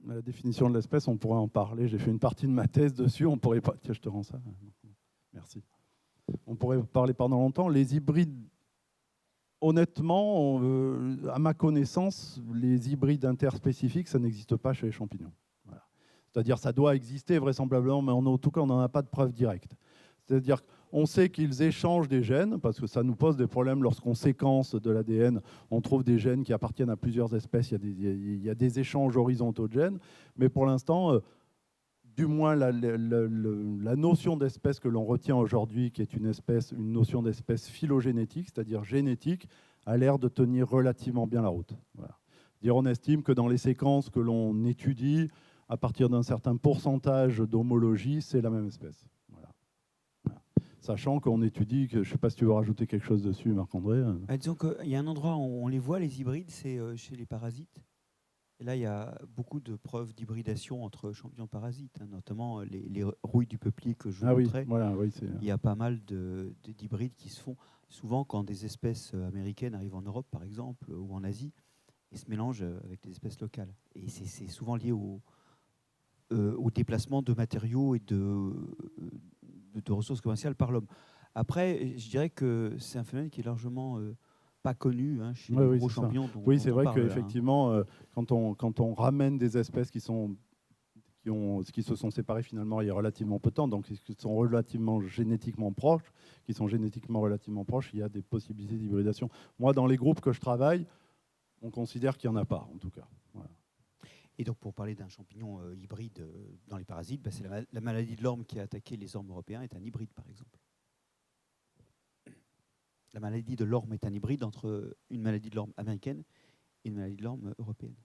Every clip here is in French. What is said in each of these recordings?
la définition de l'espèce, on pourrait en parler. J'ai fait une partie de ma thèse dessus. On pourrait pas. Tiens, je te rends ça. Merci. On pourrait parler pendant longtemps. Les hybrides, honnêtement, à ma connaissance, les hybrides interspécifiques, ça n'existe pas chez les champignons. Voilà. C'est-à-dire, ça doit exister vraisemblablement, mais en tout cas, on n'en a pas de preuve directe. C'est-à-dire qu'on sait qu'ils échangent des gènes, parce que ça nous pose des problèmes lorsqu'on séquence de l'ADN. On trouve des gènes qui appartiennent à plusieurs espèces. Il y a des échanges horizontaux de gènes. Mais pour l'instant, du moins la notion d'espèce que l'on retient aujourd'hui, qui est une notion d'espèce phylogénétique, c'est-à-dire génétique, a l'air de tenir relativement bien la route. Voilà. On estime que dans les séquences que l'on étudie, à partir d'un certain pourcentage d'homologie, c'est la même espèce. Sachant qu'on étudie, je ne sais pas si tu veux rajouter quelque chose dessus, Marc-André. Disons qu'il y a un endroit où on les voit, les hybrides, c'est chez les parasites. Et là, il y a beaucoup de preuves d'hybridation entre champignons et parasites, hein, notamment les rouilles du peuplier que je vous montrais. Oui, voilà, oui, il y a pas mal d'hybrides qui se font souvent quand des espèces américaines arrivent en Europe, par exemple, ou en Asie, et se mélangent avec des espèces locales. Et c'est souvent lié au déplacement de matériaux et de ressources commerciales par l'homme. Après, je dirais que c'est un phénomène qui est largement pas connu chez les gros champignons. Oui, c'est vrai qu'effectivement, quand on ramène des espèces qui se sont séparées finalement il y a relativement peu de temps, donc qui sont relativement génétiquement proches, il y a des possibilités d'hybridation. Moi, dans les groupes que je travaille, on considère qu'il n'y en a pas, en tout cas. Voilà. Et donc, pour parler d'un champignon hybride dans les parasites, c'est la maladie de l'orme qui a attaqué les ormes européens est un hybride, par exemple. La maladie de l'orme est un hybride entre une maladie de l'orme américaine et une maladie de l'orme européenne.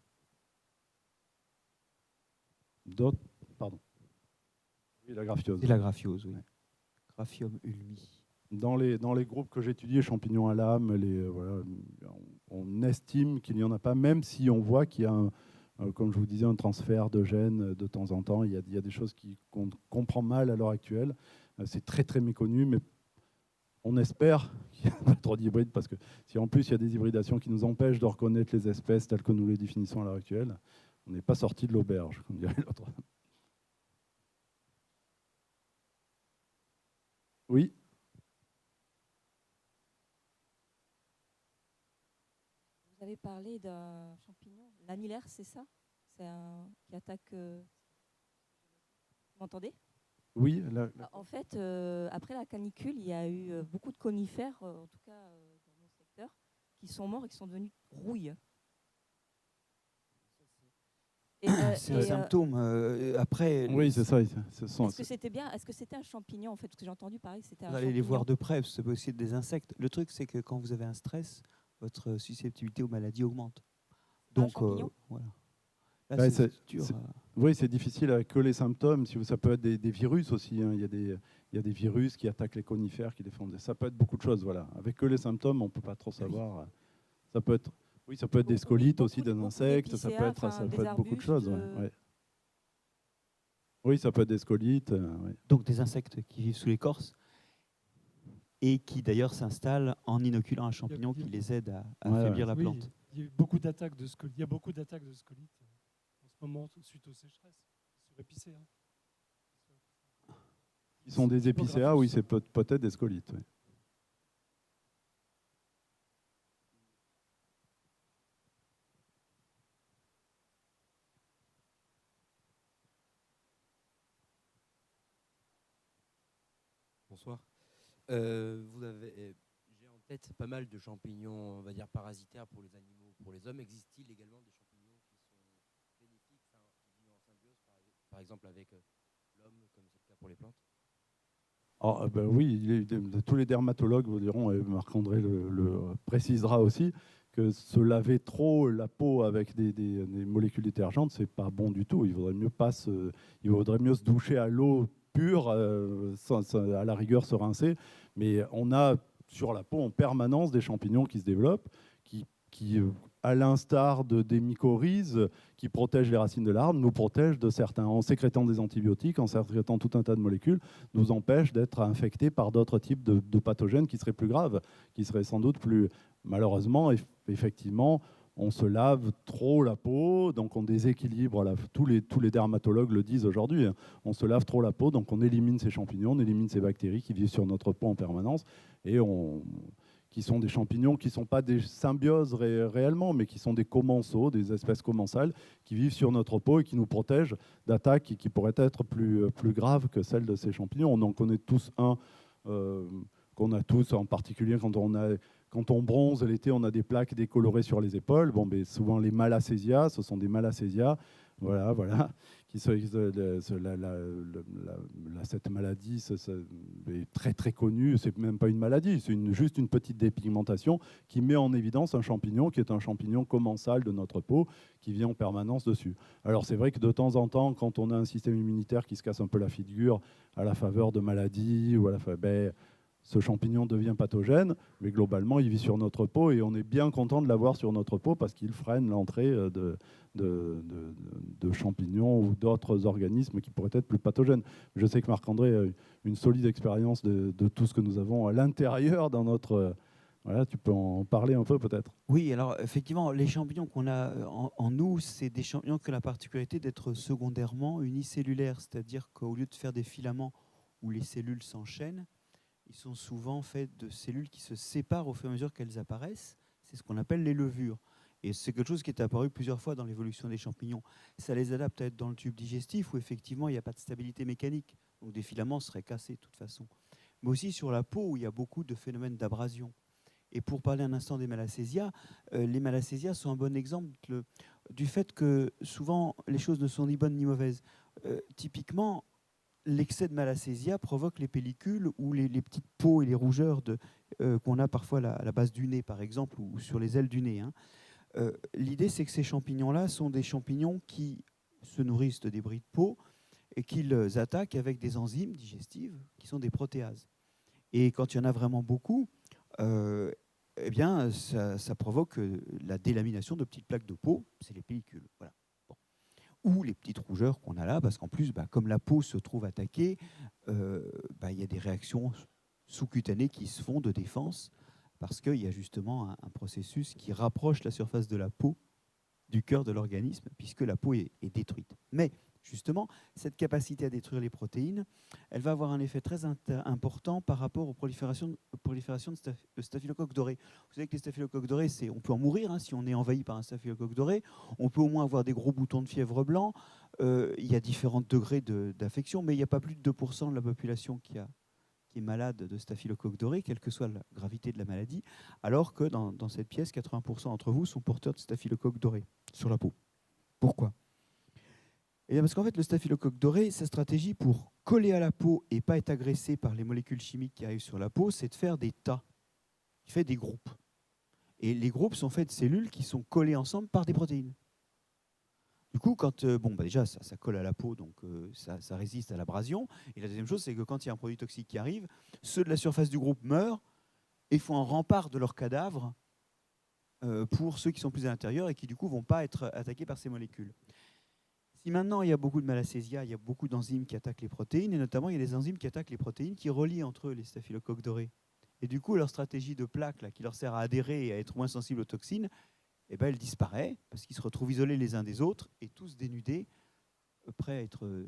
D'autres ? Pardon. Oui, la graphiose. C'est la graphiose, oui. Ouais. Graphium ulmi. Dans les groupes que j'étudie, champignons à lame, on estime qu'il n'y en a pas, même si on voit qu'il y a comme je vous disais, un transfert de gènes de temps en temps. Il y a des choses qu'on comprend mal à l'heure actuelle. C'est très, très méconnu, mais on espère qu'il n'y a pas trop d'hybrides, parce que si en plus il y a des hybridations qui nous empêchent de reconnaître les espèces telles que nous les définissons à l'heure actuelle, on n'est pas sorti de l'auberge, comme dirait l'autre. Oui. Vous avez parlé d'un champignon, l'annulaire, c'est ça? C'est un qui attaque... Vous m'entendez? Oui. En fait, après la canicule, il y a eu beaucoup de conifères, en tout cas dans mon secteur, qui sont morts et qui sont devenus rouilles. C'est un symptôme. Après, oui, c'est ça. Est-ce que c'était bien? Est-ce que c'était un champignon en fait? Parce que j'ai entendu parler que c'était un champignon. Vous allez les voir de près, ça peut aussi être des insectes. Le truc, c'est que quand vous avez un stress, votre susceptibilité aux maladies augmente. Donc, voilà. Là, oui, c'est difficile avec que les symptômes. Ça peut être des virus aussi. Hein. Il y a des virus qui attaquent les conifères, qui les font. Ça peut être beaucoup de choses. Voilà. Avec que les symptômes, on ne peut pas trop savoir. Oui. Ça peut être des scolites aussi, des insectes. Ça peut être beaucoup de choses. Ouais. Oui, ça peut être des scolites. Ouais. Donc des insectes qui vivent sous l'écorce et qui d'ailleurs s'installent en inoculant un champignon qui les aide à affaiblir la plante. Il y a beaucoup d'attaques de scolites. Il y a beaucoup d'attaques de scolites en ce moment suite aux sécheresses sur épicéas. Ils sont des épicéas, oui, c'est peut-être des scolites. Oui. Bonsoir. J'ai en tête pas mal de champignons, on va dire parasitaires pour les animaux, pour les hommes. Existe-t-il également des champignons qui sont bénéfiques, qui vivent en symbiose, par exemple avec l'homme, comme c'est le cas pour les plantes? Oui, tous les dermatologues vous diront, et Marc-André le précisera aussi, que se laver trop la peau avec des molécules détergentes, c'est pas bon du tout. Il vaudrait mieux se doucher à l'eau pure, à la rigueur se rincer. Mais on a sur la peau en permanence des champignons qui se développent, qui à l'instar des mycorhizes qui protègent les racines de l'arbre, nous protègent de certains, en sécrétant des antibiotiques, en sécrétant tout un tas de molécules, nous empêchent d'être infectés par d'autres types de pathogènes qui seraient plus graves, qui seraient sans doute plus... Malheureusement, effectivement, on se lave trop la peau, donc on déséquilibre, tous les dermatologues le disent aujourd'hui, hein. On se lave trop la peau, donc on élimine ces champignons, on élimine ces bactéries qui vivent sur notre peau en permanence, et qui sont des champignons qui ne sont pas des symbioses réellement, mais qui sont des commensaux, des espèces commensales, qui vivent sur notre peau et qui nous protègent d'attaques qui pourraient être plus graves que celles de ces champignons. On en connaît tous un qu'on a tous, en particulier quand on bronze l'été, on a des plaques décolorées sur les épaules. Bon, mais souvent les malacésias, ce sont des malacésias, voilà, cette maladie est très très connue. C'est même pas une maladie, c'est juste une petite dépigmentation qui met en évidence un champignon qui est un champignon commensal de notre peau qui vient en permanence dessus. Alors c'est vrai que de temps en temps, quand on a un système immunitaire qui se casse un peu la figure à la faveur de maladies ou ce champignon devient pathogène, mais globalement, il vit sur notre peau et on est bien content de l'avoir sur notre peau parce qu'il freine l'entrée de champignons ou d'autres organismes qui pourraient être plus pathogènes. Je sais que Marc-André a une solide expérience de tout ce que nous avons à l'intérieur dans notre... Voilà, tu peux en parler un peu peut-être. Oui, alors effectivement, les champignons qu'on a en nous, c'est des champignons qui ont la particularité d'être secondairement unicellulaires, c'est-à-dire qu'au lieu de faire des filaments où les cellules s'enchaînent, ils sont souvent faits de cellules qui se séparent au fur et à mesure qu'elles apparaissent. C'est ce qu'on appelle les levures. Et c'est quelque chose qui est apparu plusieurs fois dans l'évolution des champignons. Ça les adapte à être dans le tube digestif où effectivement il n'y a pas de stabilité mécanique. Donc des filaments seraient cassés de toute façon. Mais aussi sur la peau où il y a beaucoup de phénomènes d'abrasion. Et pour parler un instant des malacésias, les malacésias sont un bon exemple du fait que souvent les choses ne sont ni bonnes ni mauvaises. Typiquement, l'excès de malacésia provoque les pellicules ou les petites peaux et les rougeurs qu'on a parfois à la base du nez, par exemple, ou sur les ailes du nez. Hein. L'idée, c'est que ces champignons-là sont des champignons qui se nourrissent de débris de peau et qu'ils attaquent avec des enzymes digestives qui sont des protéases. Et quand il y en a vraiment beaucoup, eh bien, ça provoque la délamination de petites plaques de peau, c'est les pellicules. Voilà. Ou les petites rougeurs qu'on a là, parce qu'en plus, comme la peau se trouve attaquée, il y a des réactions sous-cutanées qui se font de défense, parce qu'il y a justement un processus qui rapproche la surface de la peau du cœur de l'organisme, puisque la peau est détruite. Mais justement, cette capacité à détruire les protéines, elle va avoir un effet très important par rapport aux proliférations de staphylocoques dorés. Vous savez que les staphylocoques dorés, on peut en mourir hein, si on est envahi par un staphylocoque doré. On peut au moins avoir des gros boutons de fièvre blanc. Il y a différents degrés d'affection, mais il n'y a pas plus de 2% de la population qui est malade de staphylocoque doré, quelle que soit la gravité de la maladie, alors que dans cette pièce, 80% d'entre vous sont porteurs de staphylocoque doré sur la peau. Pourquoi ? Et parce qu'en fait, le staphylocoque doré, sa stratégie pour coller à la peau et pas être agressé par les molécules chimiques qui arrivent sur la peau, c'est de faire des tas. Il fait des groupes. Et les groupes sont faits de cellules qui sont collées ensemble par des protéines. Du coup, quand déjà, ça colle à la peau, donc ça résiste à l'abrasion. Et la deuxième chose, c'est que quand il y a un produit toxique qui arrive, ceux de la surface du groupe meurent et font un rempart de leurs cadavres pour ceux qui sont plus à l'intérieur et qui, du coup, ne vont pas être attaqués par ces molécules. Si maintenant il y a beaucoup de malacésia, il y a beaucoup d'enzymes qui attaquent les protéines, et notamment il y a des enzymes qui attaquent les protéines qui relient entre eux les staphylocoques dorés. Et du coup, leur stratégie de plaque là, qui leur sert à adhérer et à être moins sensibles aux toxines, elle disparaît parce qu'ils se retrouvent isolés les uns des autres et tous dénudés, prêts à être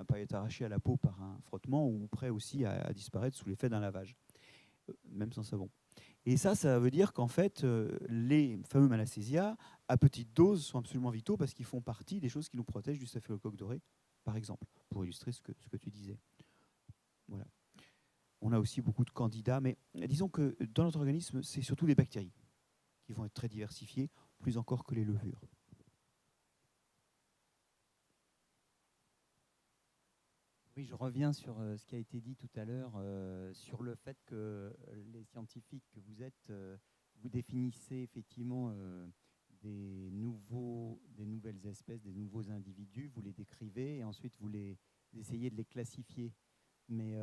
pas être arrachés à la peau par un frottement ou prêts aussi à disparaître sous l'effet d'un lavage, même sans savon. Et ça veut dire qu'en fait, les fameux malacésias, à petite dose, sont absolument vitaux parce qu'ils font partie des choses qui nous protègent du staphylocoque doré, par exemple, pour illustrer ce que tu disais. Voilà. On a aussi beaucoup de candidats, mais disons que dans notre organisme, c'est surtout les bactéries qui vont être très diversifiées, plus encore que les levures. Oui, je reviens sur ce qui a été dit tout à l'heure, sur le fait que les scientifiques que vous êtes, vous définissez effectivement des nouvelles espèces, des nouveaux individus, vous les décrivez et ensuite vous essayez de les classifier. Mais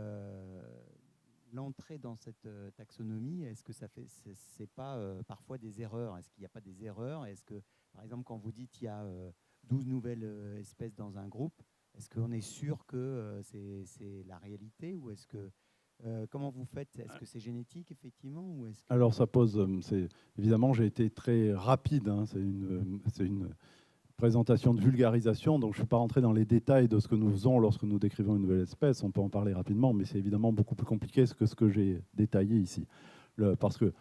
l'entrée dans cette taxonomie, est-ce que c'est pas parfois des erreurs? Est-ce qu'il n'y a pas des erreurs? Est-ce que, par exemple, quand vous dites qu'il y a 12 nouvelles espèces dans un groupe, est-ce qu'on est sûr que c'est la réalité ou est-ce que Comment vous faites? Est-ce que c'est génétique, effectivement, ou est-ce que... Alors ça pose, évidemment j'ai été très rapide, hein, c'est une présentation de vulgarisation, donc je ne suis pas rentré dans les détails de ce que nous faisons lorsque nous décrivons une nouvelle espèce, on peut en parler rapidement, mais c'est évidemment beaucoup plus compliqué que ce que j'ai détaillé ici. Parce que,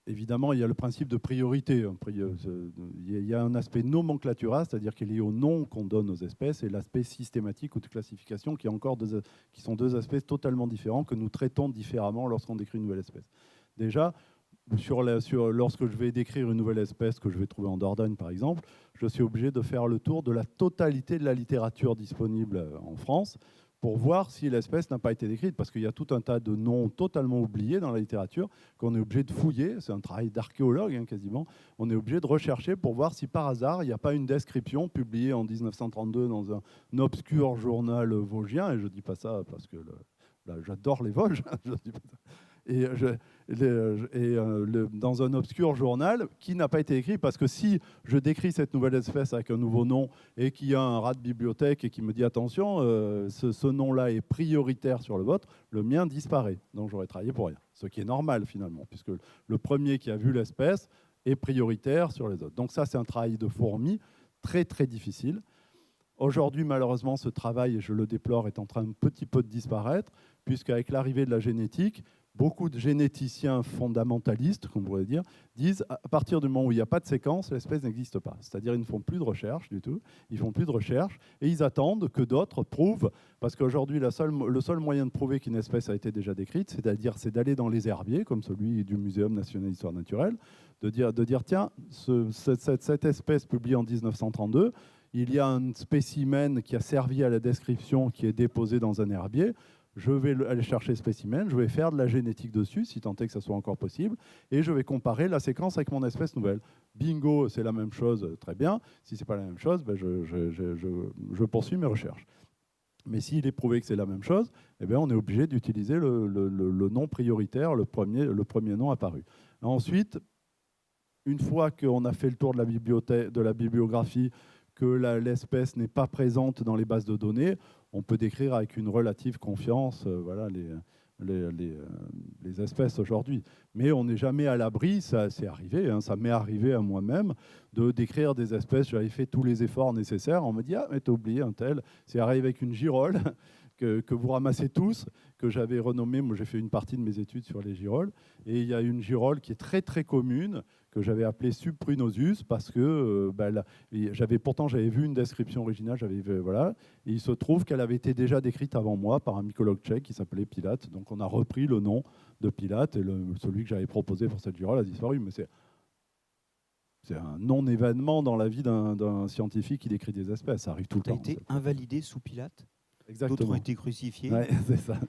évidemment, il y a le principe de priorité. Il y a un aspect nomenclatural, c'est-à-dire qu'il est lié au nom qu'on donne aux espèces, et l'aspect systématique ou de classification, qui sont deux aspects totalement différents que nous traitons différemment lorsqu'on décrit une nouvelle espèce. Déjà, lorsque je vais décrire une nouvelle espèce que je vais trouver en Dordogne, par exemple, je suis obligé de faire le tour de la totalité de la littérature disponible en France pour voir si l'espèce n'a pas été décrite, parce qu'il y a tout un tas de noms totalement oubliés dans la littérature qu'on est obligé de fouiller, c'est un travail d'archéologue hein, quasiment, on est obligé de rechercher pour voir si par hasard il n'y a pas une description publiée en 1932 dans un obscur journal vosgien, et je ne dis pas ça parce que j'adore les Vosges, je dis pas ça. Dans un obscur journal qui n'a pas été écrit, parce que si je décris cette nouvelle espèce avec un nouveau nom et qu'il y a un rat de bibliothèque et qui me dit attention, ce nom-là est prioritaire sur le vôtre, le mien disparaît. Donc j'aurais travaillé pour rien. Ce qui est normal finalement, puisque le premier qui a vu l'espèce est prioritaire sur les autres. Donc ça, c'est un travail de fourmi très très difficile. Aujourd'hui, malheureusement, ce travail, et je le déplore, est en train un petit peu de disparaître, puisqu'avec l'arrivée de la génétique, beaucoup de généticiens fondamentalistes, comme on pourrait dire, disent à partir du moment où il n'y a pas de séquence, l'espèce n'existe pas. C'est-à-dire ils ne font plus de recherche du tout, ils font plus de recherche et ils attendent que d'autres prouvent, parce qu'aujourd'hui le seul moyen de prouver qu'une espèce a été déjà décrite, c'est d'aller dans les herbiers, comme celui du Muséum national d'histoire naturelle, de dire tiens, cette espèce publiée en 1932, il y a un spécimen qui a servi à la description qui est déposé dans un herbier. Je vais aller chercher le spécimen, je vais faire de la génétique dessus, si tant est que ça soit encore possible, et je vais comparer la séquence avec mon espèce nouvelle. Bingo, c'est la même chose, très bien. Si ce n'est pas la même chose, ben je poursuis mes recherches. Mais s'il est prouvé que c'est la même chose, eh bien on est obligé d'utiliser le nom prioritaire, le premier nom apparu. Ensuite, une fois qu'on a fait le tour de la bibliographie, que l'espèce n'est pas présente dans les bases de données, on peut décrire avec une relative confiance voilà, les espèces aujourd'hui. Mais on n'est jamais à l'abri, ça c'est arrivé, hein, ça m'est arrivé à moi-même, de décrire des espèces. J'avais fait tous les efforts nécessaires. On me dit « Ah, mais t'as oublié un tel ». C'est arrivé avec une girole que vous ramassez tous, que j'avais renommée. Moi, j'ai fait une partie de mes études sur les girolles. Et il y a une girole qui est très, très commune, que j'avais appelée Subprunosus, parce que j'avais vu une description originale, voilà, et il se trouve qu'elle avait été déjà décrite avant moi par un mycologue tchèque qui s'appelait Pilate. Donc on a repris le nom de Pilate, et celui que j'avais proposé pour cette girole a disparu. Mais c'est un non-événement dans la vie d'un scientifique qui décrit des espèces. Ça arrive tout le temps. Tu as été invalidé sous Pilate. Exactement. D'autres ont été crucifiés. Ouais, c'est ça.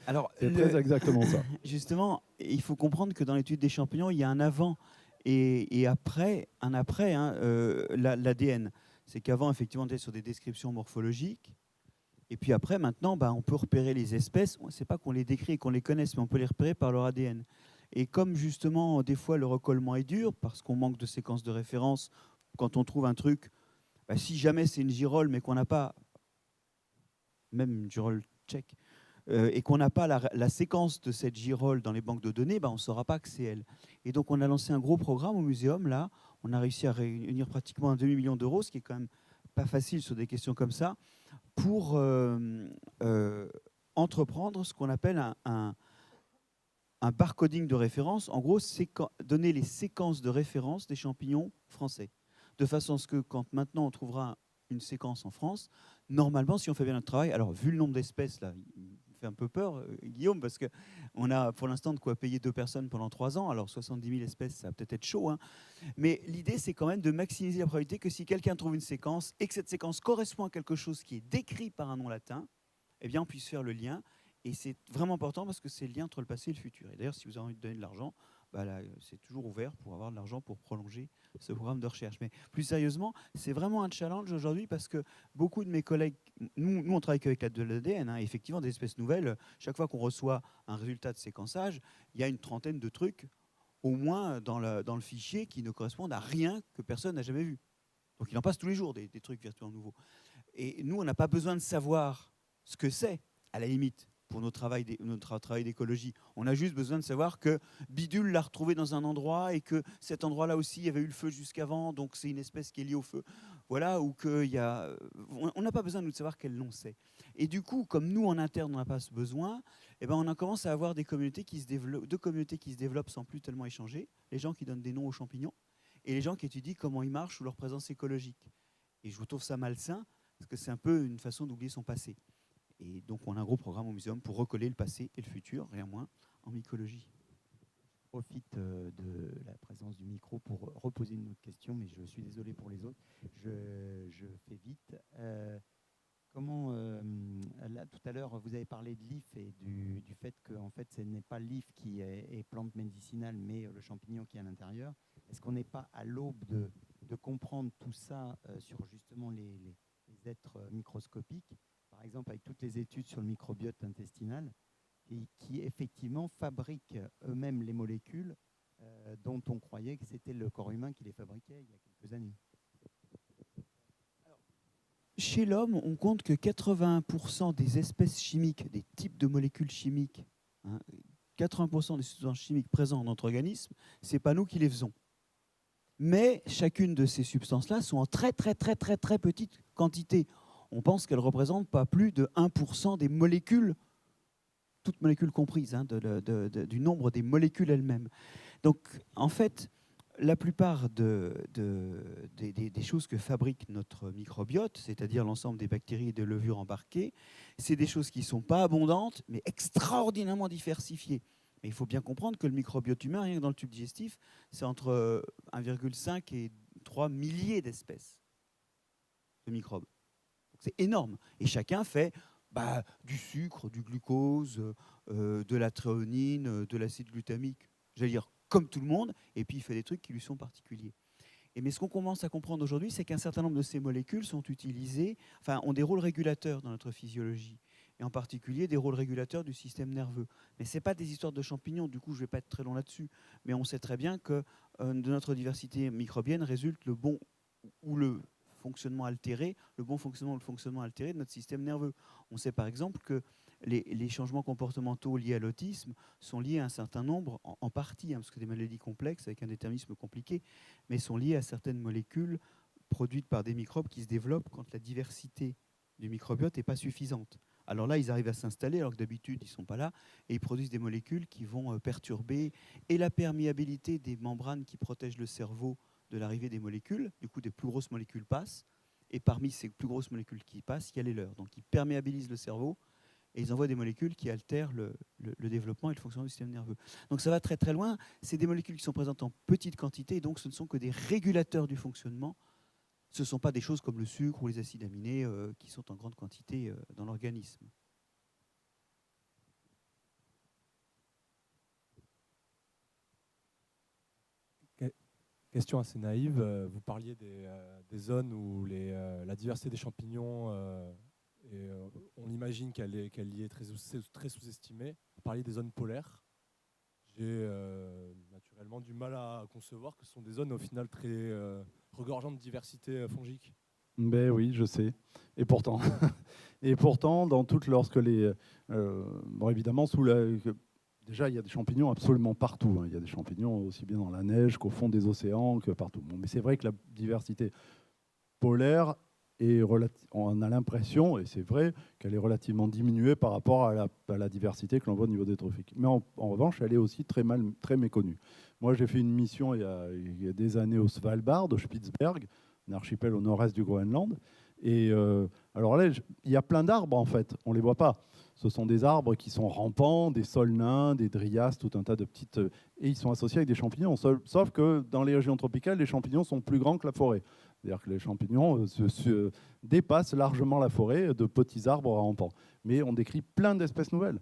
Alors, c'est très exactement ça. Justement, il faut comprendre que dans l'étude des champignons, il y a un avant et après, un après, hein, l'ADN. C'est qu'avant, effectivement, on était sur des descriptions morphologiques. Et puis après, maintenant, on peut repérer les espèces. Ce n'est pas qu'on les décrit et qu'on les connaisse, mais on peut les repérer par leur ADN. Et comme justement, des fois, le recollement est dur, parce qu'on manque de séquences de référence, quand on trouve un truc, si jamais c'est une girole, mais qu'on n'a pas, même une girole tchèque, et qu'on n'a pas la séquence de cette girole dans les banques de données, on ne saura pas que c'est elle. Et donc, on a lancé un gros programme au muséum, là. On a réussi à réunir pratiquement un demi-million d'euros, ce qui est quand même pas facile sur des questions comme ça, pour entreprendre ce qu'on appelle un barcoding de référence. En gros, c'est donner les séquences de référence des champignons français. De façon à ce que quand maintenant on trouvera une séquence en France, normalement, si on fait bien notre travail, alors vu le nombre d'espèces, là, il me fait un peu peur, Guillaume, parce qu'on a pour l'instant de quoi payer 2 personnes pendant 3 ans, alors 70 000 espèces, ça va peut-être être chaud, hein. Mais l'idée, c'est quand même de maximiser la probabilité que si quelqu'un trouve une séquence et que cette séquence correspond à quelque chose qui est décrit par un nom latin, eh bien, on puisse faire le lien. Et c'est vraiment important parce que c'est le lien entre le passé et le futur. Et d'ailleurs, si vous avez envie de donner de l'argent, c'est toujours ouvert pour avoir de l'argent pour prolonger ce programme de recherche. Mais plus sérieusement, c'est vraiment un challenge aujourd'hui parce que beaucoup de mes collègues, nous on travaille qu'avec de l'ADN, hein, effectivement des espèces nouvelles. Chaque fois qu'on reçoit un résultat de séquençage, il y a une trentaine de trucs, au moins dans le fichier, qui ne correspondent à rien que personne n'a jamais vu. Donc il en passe tous les jours des trucs virtuellement nouveaux. Et nous, on n'a pas besoin de savoir ce que c'est, à la limite, pour notre travail d'écologie. On a juste besoin de savoir que bidule l'a retrouvé dans un endroit et que cet endroit-là aussi, il y avait eu le feu jusqu'avant, donc c'est une espèce qui est liée au feu. Voilà, ou qu'il y a... On n'a pas besoin de savoir quel nom c'est. Et du coup, comme nous, en interne, on n'a pas ce besoin, eh ben, on commence à avoir deux communautés qui se développent sans plus tellement échanger, les gens qui donnent des noms aux champignons et les gens qui étudient comment ils marchent ou leur présence écologique. Et je trouve ça malsain, parce que c'est un peu une façon d'oublier son passé. Et donc, on a un gros programme au muséum pour recoller le passé et le futur, rien moins, en mycologie. Je profite de la présence du micro pour reposer une autre question, mais je suis désolé pour les autres. Je fais vite. Là, tout à l'heure, vous avez parlé de l'IF et du fait que en fait, ce n'est pas l'IF qui est plante médicinale, mais le champignon qui est à l'intérieur. Est-ce qu'on n'est pas à l'aube de comprendre tout ça sur justement les êtres microscopiques, par exemple avec toutes les études sur le microbiote intestinal, qui effectivement fabriquent eux-mêmes les molécules dont on croyait que c'était le corps humain qui les fabriquait il y a quelques années? Chez l'homme, on compte que 81% des espèces chimiques, des types de molécules chimiques, 80% des substances chimiques présentes dans notre organisme, ce n'est pas nous qui les faisons. Mais chacune de ces substances-là sont en très petite quantité. On pense qu'elles ne représentent pas plus de 1% des molécules, toutes molécules comprises, du nombre des molécules elles-mêmes. Donc, en fait, la plupart des choses que fabrique notre microbiote, c'est-à-dire l'ensemble des bactéries et des levures embarquées, c'est des choses qui ne sont pas abondantes, mais extraordinairement diversifiées. Mais il faut bien comprendre que le microbiote humain, rien que dans le tube digestif, c'est entre 1,5 et 3 milliers d'espèces de microbes. C'est énorme. Et chacun fait du sucre, du glucose, de la thréonine, de l'acide glutamique. J'allais dire comme tout le monde, et puis il fait des trucs qui lui sont particuliers. Mais ce qu'on commence à comprendre aujourd'hui, c'est qu'un certain nombre de ces molécules sont utilisées, ont des rôles régulateurs dans notre physiologie, et en particulier des rôles régulateurs du système nerveux. Mais ce n'est pas des histoires de champignons, du coup je ne vais pas être très long là-dessus, mais on sait très bien que de notre diversité microbienne résulte le bon ou le fonctionnement altéré, le bon fonctionnement ou le fonctionnement altéré de notre système nerveux. On sait par exemple que les changements comportementaux liés à l'autisme sont liés à un certain nombre, en partie, parce que des maladies complexes avec un déterminisme compliqué, mais sont liés à certaines molécules produites par des microbes qui se développent quand la diversité du microbiote n'est pas suffisante. Alors là, ils arrivent à s'installer, alors que d'habitude, ils ne sont pas là, et ils produisent des molécules qui vont perturber et la perméabilité des membranes qui protègent le cerveau de l'arrivée des molécules. Du coup, des plus grosses molécules passent, et parmi ces plus grosses molécules qui passent, il y a les leurs. Donc, ils perméabilisent le cerveau, et ils envoient des molécules qui altèrent le développement et le fonctionnement du système nerveux. Donc ça va très très loin. C'est des molécules qui sont présentes en petite quantité, et donc ce ne sont que des régulateurs du fonctionnement. Ce ne sont pas des choses comme le sucre ou les acides aminés qui sont en grande quantité dans l'organisme. Question assez naïve. Vous parliez des zones où la diversité des champignons... on imagine qu'elle y est très sous-estimée. Vous parliez des zones polaires. J'ai naturellement du mal à concevoir que ce sont des zones au final très regorgeantes de diversité fongique. Ben oui, je sais. Et pourtant, lorsque les... évidemment, déjà, il y a des champignons absolument partout. Il y a des champignons aussi bien dans la neige qu'au fond des océans, que partout. Mais c'est vrai que la diversité polaire... on a l'impression, et c'est vrai, qu'elle est relativement diminuée par rapport à la diversité que l'on voit au niveau des trophiques. Mais en revanche, elle est aussi très méconnue. Moi, j'ai fait une mission il y a des années au Svalbard, au Spitzberg, un archipel au nord-est du Groenland. Et alors là, il y a plein d'arbres, en fait. On ne les voit pas. Ce sont des arbres qui sont rampants, des sols nains, des dryas, tout un tas de petites... Et ils sont associés avec des champignons. Sauf que dans les régions tropicales, les champignons sont plus grands que la forêt. C'est-à-dire que les champignons dépassent largement la forêt de petits arbres rampants. Mais on décrit plein d'espèces nouvelles.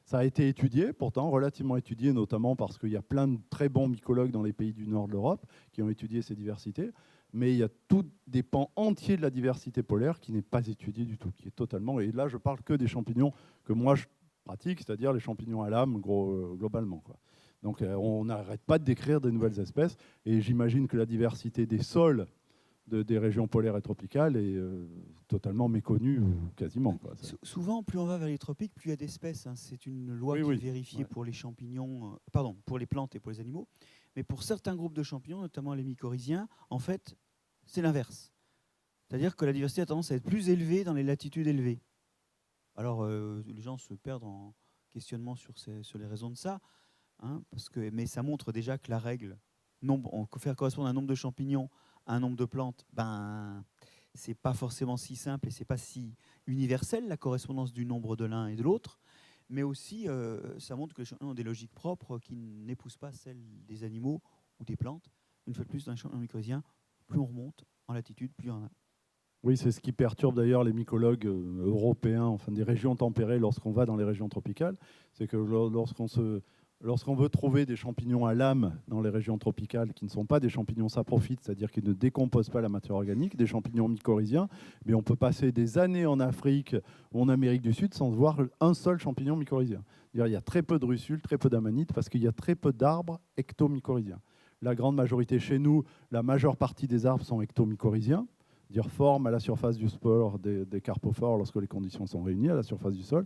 Ça a été étudié, pourtant relativement étudié, notamment parce qu'il y a plein de très bons mycologues dans les pays du nord de l'Europe qui ont étudié ces diversités. Mais il y a tous des pans entiers de la diversité polaire qui n'est pas étudié du tout, qui est totalement... Et là, je parle que des champignons que moi je pratique, c'est-à-dire les champignons à lame, globalement, quoi. Donc on n'arrête pas de décrire des nouvelles espèces. Et j'imagine que la diversité des sols des régions polaires et tropicales est totalement méconnu, quasiment, quoi. Souvent, plus on va vers les tropiques, plus il y a d'espèces. Hein. C'est une loi Oui, qui oui. est vérifiée Ouais. pour les champignons, pardon, pour les plantes et pour les animaux. Mais pour certains groupes de champignons, notamment les mycorhiziens, en fait, c'est l'inverse. C'est-à-dire que la diversité a tendance à être plus élevée dans les latitudes élevées. Alors, les gens se perdent en questionnement sur les raisons de ça, hein, mais ça montre déjà que la règle, faire correspondre un nombre de champignons à un nombre de plantes, c'est pas forcément si simple et c'est pas si universel, la correspondance du nombre de l'un et de l'autre. Mais aussi, ça montre que les champignons ont des logiques propres qui n'épousent pas celles des animaux ou des plantes. Une fois de plus, dans les champignons mycorhiziens, plus on remonte en latitude, plus il y en a. Oui, c'est ce qui perturbe d'ailleurs les mycologues européens, enfin des régions tempérées, lorsqu'on va dans les régions tropicales. C'est que lorsqu'on veut trouver des champignons à lame dans les régions tropicales qui ne sont pas des champignons saprophytes, c'est-à-dire qui ne décomposent pas la matière organique, des champignons mycorhiziens, mais on peut passer des années en Afrique ou en Amérique du Sud sans voir un seul champignon mycorhizien. Il y a très peu de russules, très peu d'amanites, parce qu'il y a très peu d'arbres ectomycorhiziens. La grande majorité chez nous, la majeure partie des arbres sont ectomycorhiziens, dire forme à la surface du spore des carpophores lorsque les conditions sont réunies à la surface du sol.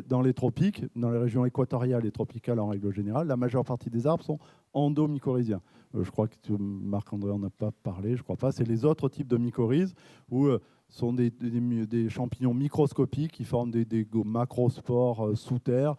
Dans les tropiques, dans les régions équatoriales et tropicales en règle générale, la majeure partie des arbres sont endomycorhiziens. Je crois que Marc-André n'en a pas parlé, je crois pas. C'est les autres types de mycorhizes où sont des champignons microscopiques qui forment des macrospores sous terre,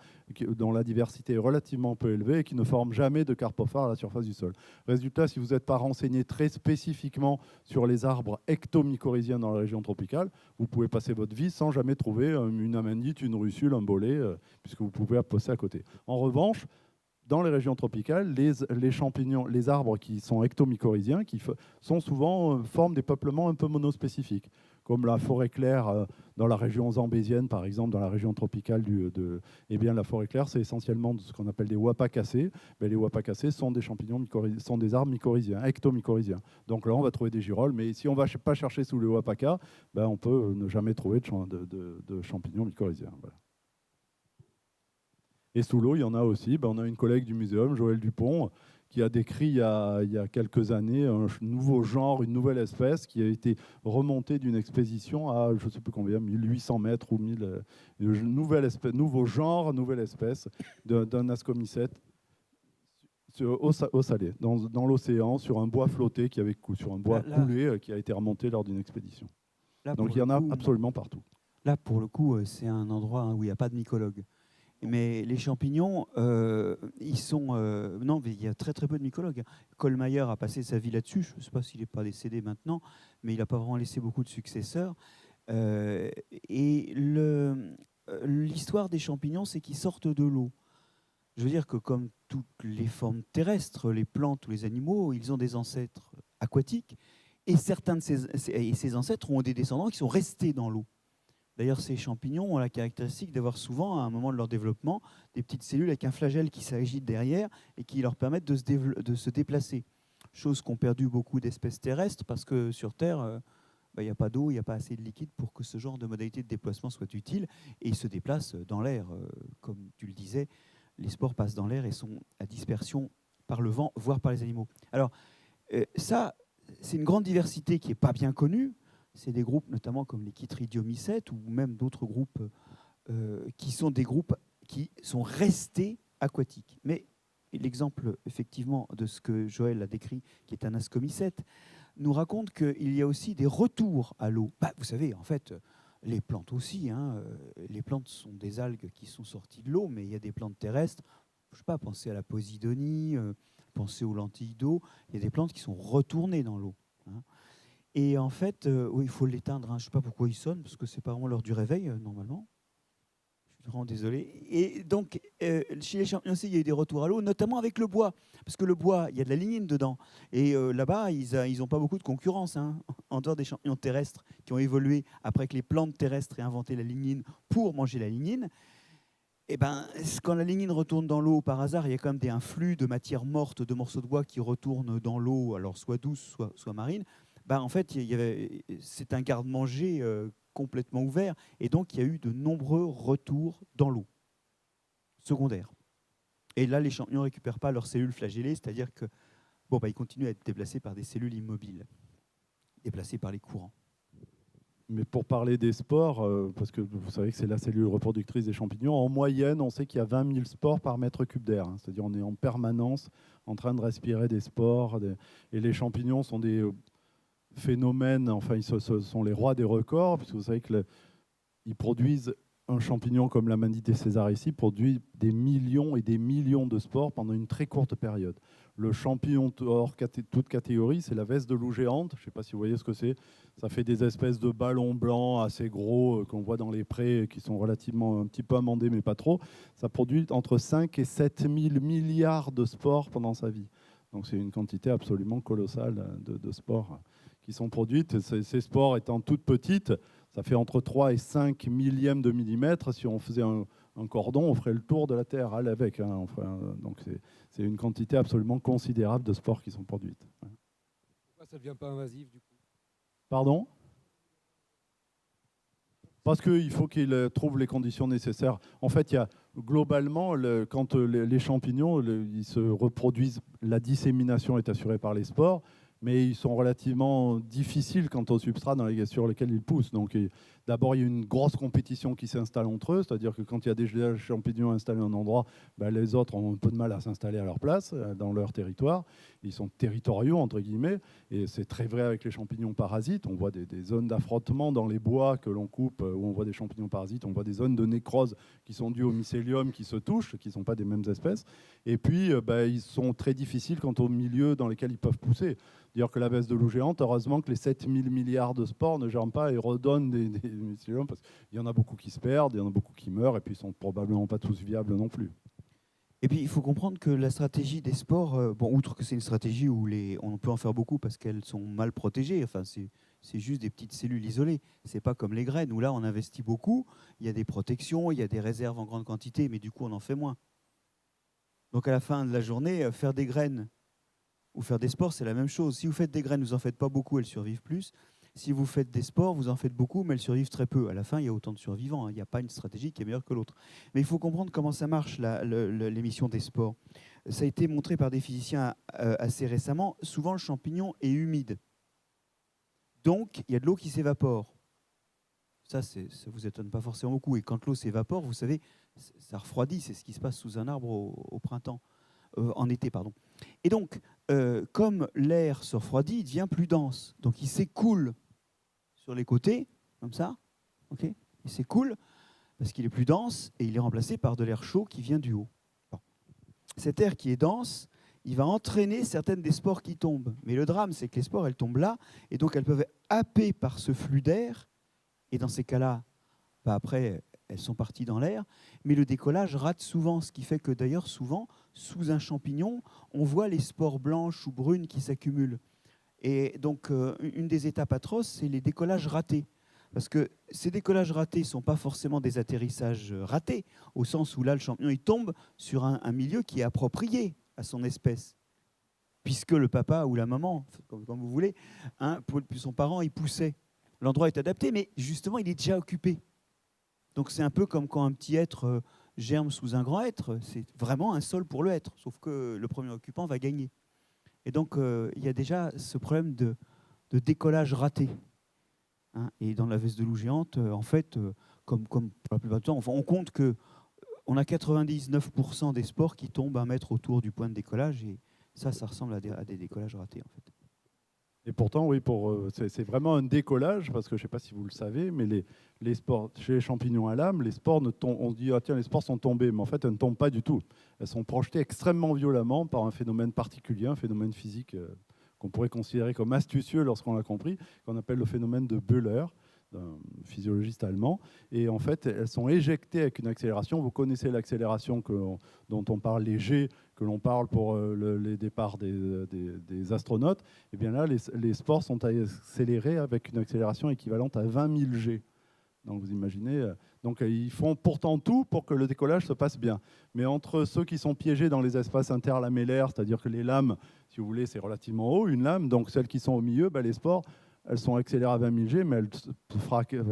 dont la diversité est relativement peu élevée et qui ne forment jamais de carpophores à la surface du sol. Résultat, si vous n'êtes pas renseigné très spécifiquement sur les arbres ectomycorhiziens dans la région tropicale, vous pouvez passer votre vie sans jamais trouver une amanite, une russule, un bolet, puisque vous pouvez passer à côté. En revanche, dans les régions tropicales, les champignons, les arbres qui sont ectomycorhiziens, sont souvent forment des peuplements un peu monospécifiques, comme la forêt claire dans la région zambézienne, par exemple, dans la région tropicale eh bien, la forêt claire, c'est essentiellement ce qu'on appelle des wapakacées. Mais les wapakacées sont des champignons sont des arbres mycorhiziens, ectomycorhiziens. Donc là, on va trouver des girolles, mais si on ne va pas chercher sous les wapaka, on peut ne jamais trouver de champignons mycorhiziens. Voilà. Et sous l'eau, il y en a aussi. On a une collègue du muséum, Joël Dupont, qui a décrit il y a quelques années un nouveau genre, une nouvelle espèce qui a été remontée d'une expédition à, je ne sais plus combien, 1800 mètres ou 1000. Nouveau genre, nouvelle espèce d'un ascomycète au salé, dans l'océan, sur un bois flotté, sur un bois coulé qui a été remonté lors d'une expédition. Donc il y en a absolument partout. Là, pour le coup, c'est un endroit où il n'y a pas de mycologue. Mais les champignons, ils sont... non, mais il y a très très peu de mycologues. Kohlmeier a passé sa vie là-dessus. Je ne sais pas s'il n'est pas décédé maintenant, mais il n'a pas vraiment laissé beaucoup de successeurs. Et l'histoire des champignons, c'est qu'ils sortent de l'eau. Je veux dire que comme toutes les formes terrestres, les plantes ou les animaux, ils ont des ancêtres aquatiques. Et certains de ces ancêtres ont des descendants qui sont restés dans l'eau. D'ailleurs, ces champignons ont la caractéristique d'avoir souvent, à un moment de leur développement, des petites cellules avec un flagelle qui s'agite derrière et qui leur permettent de se déplacer. Chose qu'ont perdu beaucoup d'espèces terrestres parce que sur Terre, il n'y a pas d'eau, il n'y a pas assez de liquide pour que ce genre de modalité de déplacement soit utile. Et ils se déplacent dans l'air. Comme tu le disais, les spores passent dans l'air et sont à dispersion par le vent, voire par les animaux. Alors, ça, c'est une grande diversité qui n'est pas bien connue. C'est des groupes notamment comme les chytridiomycètes ou même d'autres groupes qui sont des groupes qui sont restés aquatiques. Mais l'exemple effectivement de ce que Joël a décrit, qui est un ascomycète, nous raconte qu'il y a aussi des retours à l'eau. Vous savez, en fait, les plantes aussi. Les plantes sont des algues qui sont sorties de l'eau, mais il y a des plantes terrestres. Je ne sais pas, pensez à la posidonie, pensez aux lentilles d'eau. Il y a des plantes qui sont retournées dans l'eau. Et en fait, il faut l'éteindre. Je ne sais pas pourquoi il sonne, parce que ce n'est pas vraiment l'heure du réveil, normalement. Je suis vraiment désolé. Et donc, chez les champignons aussi, il y a eu des retours à l'eau, notamment avec le bois. Parce que le bois, il y a de la lignine dedans. Et là-bas, ils n'ont pas beaucoup de concurrence. En dehors des champignons terrestres qui ont évolué après que les plantes terrestres aient inventé la lignine pour manger la lignine. Et quand la lignine retourne dans l'eau par hasard, il y a quand même un flux de matière morte, de morceaux de bois qui retournent dans l'eau, alors soit douce, soit marine. En fait, c'est un garde-manger complètement ouvert. Et donc, il y a eu de nombreux retours dans l'eau secondaire. Et là, les champignons ne récupèrent pas leurs cellules flagellées, c'est-à-dire que ils continuent à être déplacés par des cellules immobiles. déplacés par les courants. Mais pour parler des sports, parce que vous savez que c'est la cellule reproductrice des champignons, en moyenne, on sait qu'il y a 20 000 spores par mètre cube d'air. Hein. C'est-à-dire on est en permanence en train de respirer des spores. Et les champignons sont des phénomènes, enfin, ce sont les rois des records, puisque vous savez qu'ils produisent un champignon comme la Manidés Césaricis produit des millions et des millions de spores pendant une très courte période. Le champignon hors toute catégorie, c'est la veste de loup géante. Je ne sais pas si vous voyez ce que c'est. Ça fait des espèces de ballons blancs assez gros qu'on voit dans les prés, qui sont relativement un petit peu amendés, mais pas trop. Ça produit entre 5 et 7 000 milliards de spores pendant sa vie. Donc c'est une quantité absolument colossale de spores qui sont produites. Ces spores étant toutes petites, ça fait entre 3 et 5 millièmes de millimètre. Si on faisait un cordon, on ferait le tour de la Terre avec. Hein. Donc c'est une quantité absolument considérable de spores qui sont produites. Pourquoi ça ne devient pas invasif du coup? Pardon ? Parce qu'il faut qu'ils trouvent les conditions nécessaires. En fait, il y a, globalement, quand les champignons ils se reproduisent, la dissémination est assurée par les spores, mais ils sont relativement difficiles quant au substrat sur lequel ils poussent. Donc, d'abord, il y a une grosse compétition qui s'installe entre eux, c'est-à-dire que quand il y a des champignons installés à un endroit, les autres ont un peu de mal à s'installer à leur place, dans leur territoire. Ils sont territoriaux, entre guillemets, et c'est très vrai avec les champignons parasites. On voit des zones d'affrontement dans les bois que l'on coupe, où on voit des champignons parasites. On voit des zones de nécrose qui sont dues au mycélium, qui se touchent, qui ne sont pas des mêmes espèces. Et puis, ils sont très difficiles quant au milieu dans lesquels ils peuvent pousser. Dire que la veste de loup géante, heureusement que les 7 000 milliards de spores ne germent pas et redonnent des mycéliums, parce qu'il y en a beaucoup qui se perdent, il y en a beaucoup qui meurent, et puis ils ne sont probablement pas tous viables non plus. Et puis, il faut comprendre que la stratégie des spores, outre que c'est une stratégie où on peut en faire beaucoup parce qu'elles sont mal protégées, enfin, c'est juste des petites cellules isolées. Ce n'est pas comme les graines, où là, on investit beaucoup, il y a des protections, il y a des réserves en grande quantité, mais du coup, on en fait moins. Donc, à la fin de la journée, faire des graines ou faire des spores, c'est la même chose. Si vous faites des graines, vous n'en faites pas beaucoup, elles survivent plus. Si vous faites des spores, vous en faites beaucoup, mais elles survivent très peu. À la fin, il y a autant de survivants. Il n'y a pas une stratégie qui est meilleure que l'autre. Mais il faut comprendre comment ça marche, l'émission des spores. Ça a été montré par des physiciens assez récemment. Souvent, le champignon est humide. Donc, il y a de l'eau qui s'évapore. Ça ne vous étonne pas forcément beaucoup. Et quand l'eau s'évapore, vous savez, ça refroidit. C'est ce qui se passe sous un arbre au printemps. En été, pardon. Et donc, comme l'air se refroidit, il devient plus dense. Donc, il s'écoule sur les côtés, comme ça. Okay, il s'écoule parce qu'il est plus dense et il est remplacé par de l'air chaud qui vient du haut. Bon. Cet air qui est dense, il va entraîner certaines des spores qui tombent. Mais le drame, c'est que les spores, elles tombent là, et donc elles peuvent être happées par ce flux d'air. Et dans ces cas-là, après, elles sont parties dans l'air. Mais le décollage rate souvent, ce qui fait que d'ailleurs, souvent, sous un champignon, on voit les spores blanches ou brunes qui s'accumulent. Et donc, une des étapes atroces, c'est les décollages ratés. Parce que ces décollages ratés ne sont pas forcément des atterrissages ratés, au sens où là, le champignon il tombe sur un milieu qui est approprié à son espèce. Puisque le papa ou la maman, comme vous voulez, son parent, il poussait. L'endroit est adapté, mais justement, il est déjà occupé. Donc, c'est un peu comme quand un petit être germe sous un grand être. C'est vraiment un sol pour le être, sauf que le premier occupant va gagner. Et donc, il y a déjà ce problème de décollage raté. Hein, et dans la veste de loup géante, en fait, comme pour la plupart du temps, on compte qu'on a 99% des spores qui tombent 1 mètre autour du point de décollage. Et ça ressemble à des décollages ratés, en fait. Et pourtant, oui, c'est vraiment un décollage, parce que je ne sais pas si vous le savez, mais les spores, chez les champignons à lame, les spores on se dit, ah, tiens, les spores sont tombées, mais en fait, elles ne tombent pas du tout. Elles sont projetées extrêmement violemment par un phénomène particulier, un phénomène physique qu'on pourrait considérer comme astucieux lorsqu'on l'a compris, qu'on appelle le phénomène de Böhler, d'un physiologiste allemand. Et en fait, elles sont éjectées avec une accélération. Vous connaissez l'accélération dont on parle, les G, que l'on parle pour les départs des astronautes. Et bien là, les spores sont accélérés avec une accélération équivalente à 20 000 G. Donc vous imaginez, ils font pourtant tout pour que le décollage se passe bien. Mais entre ceux qui sont piégés dans les espaces interlamellaires, c'est-à-dire que les lames, si vous voulez, c'est relativement haut, une lame, donc celles qui sont au milieu, les spores, elles sont accélérées à 20 000 G, mais elles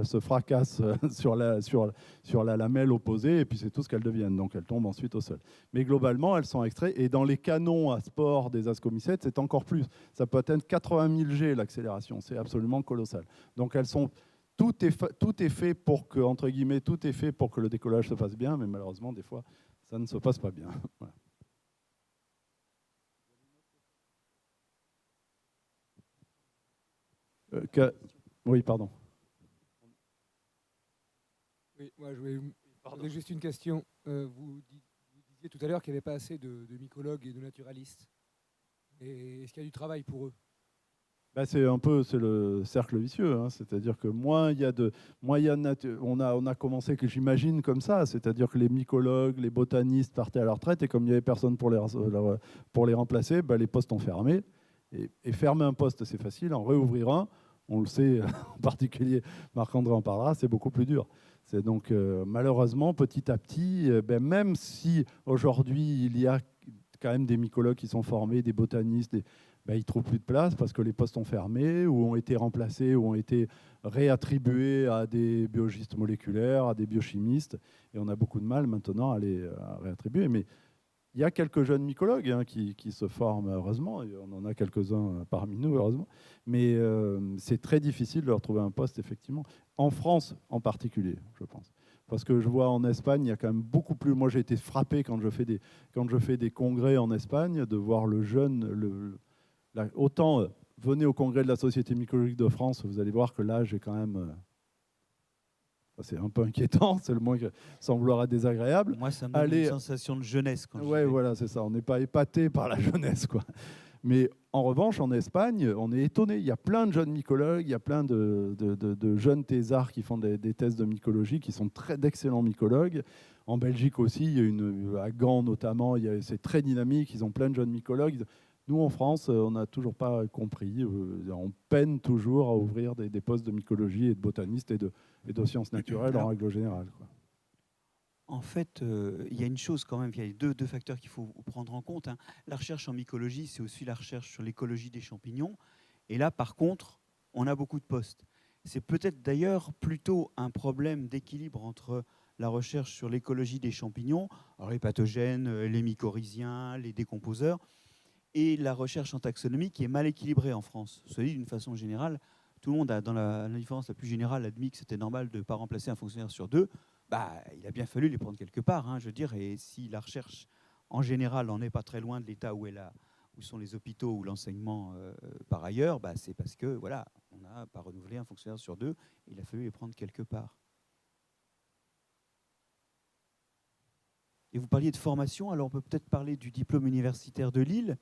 se fracassent sur la lamelle opposée, et puis c'est tout ce qu'elles deviennent. Donc elles tombent ensuite au sol. Mais globalement, elles sont extraites. Et dans les canons à sport des ascomycètes, c'est encore plus. Ça peut atteindre 80 000 G l'accélération. C'est absolument colossal. Donc elles sont... Tout est fait pour que, entre guillemets, tout est fait pour que le décollage se fasse bien, mais malheureusement, des fois, ça ne se passe pas bien. Voilà. Oui, pardon. Oui, moi, j'avais juste une question. Vous disiez tout à l'heure qu'il n'y avait pas assez de mycologues et de naturalistes. Et est-ce qu'il y a du travail pour eux? C'est le cercle vicieux, hein. C'est-à-dire que moins il y a de on a commencé, que j'imagine, comme ça, c'est-à-dire que les mycologues, les botanistes partaient à la retraite, et comme il n'y avait personne pour les remplacer, les postes ont fermé. Et fermer un poste, c'est facile. En réouvrir un, on le sait, en particulier Marc-André en parlera, c'est beaucoup plus dur. C'est donc malheureusement, petit à petit, même si aujourd'hui il y a quand même des mycologues qui sont formés, des botanistes, ils ne trouvent plus de place parce que les postes ont fermé, ou ont été remplacés, ou ont été réattribués à des biologistes moléculaires, à des biochimistes. Et on a beaucoup de mal maintenant à les réattribuer. Mais il y a quelques jeunes mycologues qui se forment, heureusement, et on en a quelques-uns parmi nous, heureusement. Mais c'est très difficile de leur trouver un poste, effectivement. En France, en particulier, je pense. Parce que je vois en Espagne, il y a quand même beaucoup plus... Moi, j'ai été frappé quand je fais des congrès en Espagne, de voir le jeune... Autant, venez au congrès de la Société mycologique de France, vous allez voir que l'âge est quand même... c'est un peu inquiétant, c'est le moins sans vouloir être désagréable. Moi, ça me donne une sensation de jeunesse. Oui, voilà, c'est ça. On n'est pas épaté par la jeunesse, quoi. Mais en revanche, en Espagne, on est étonné. Il y a plein de jeunes mycologues, il y a plein de jeunes thésards qui font des thèses de mycologie, qui sont d'excellents mycologues. En Belgique aussi, il y a à Gand notamment, c'est très dynamique. Ils ont plein de jeunes mycologues. Nous, en France, on n'a toujours pas compris. On peine toujours à ouvrir des postes de mycologie et de botanistes et de sciences naturelles en règle générale, quoi. En fait, il y a une chose quand même, il y a deux facteurs qu'il faut prendre en compte, hein. La recherche en mycologie, c'est aussi la recherche sur l'écologie des champignons. Et là, par contre, on a beaucoup de postes. C'est peut-être d'ailleurs plutôt un problème d'équilibre entre la recherche sur l'écologie des champignons, alors les pathogènes, les mycorhiziens, les décomposeurs, et la recherche en taxonomie qui est mal équilibrée en France. Cela dit, d'une façon générale, tout le monde a, dans la différence la plus générale, admis que c'était normal de ne pas remplacer un fonctionnaire sur deux. Il a bien fallu les prendre quelque part, hein, je veux dire. Et si la recherche, en général, n'en est pas très loin de l'état où sont les hôpitaux ou l'enseignement par ailleurs, c'est parce que voilà, on n'a pas renouvelé un fonctionnaire sur deux. Il a fallu les prendre quelque part. Et vous parliez de formation, alors on peut peut-être parler du diplôme universitaire de Lille.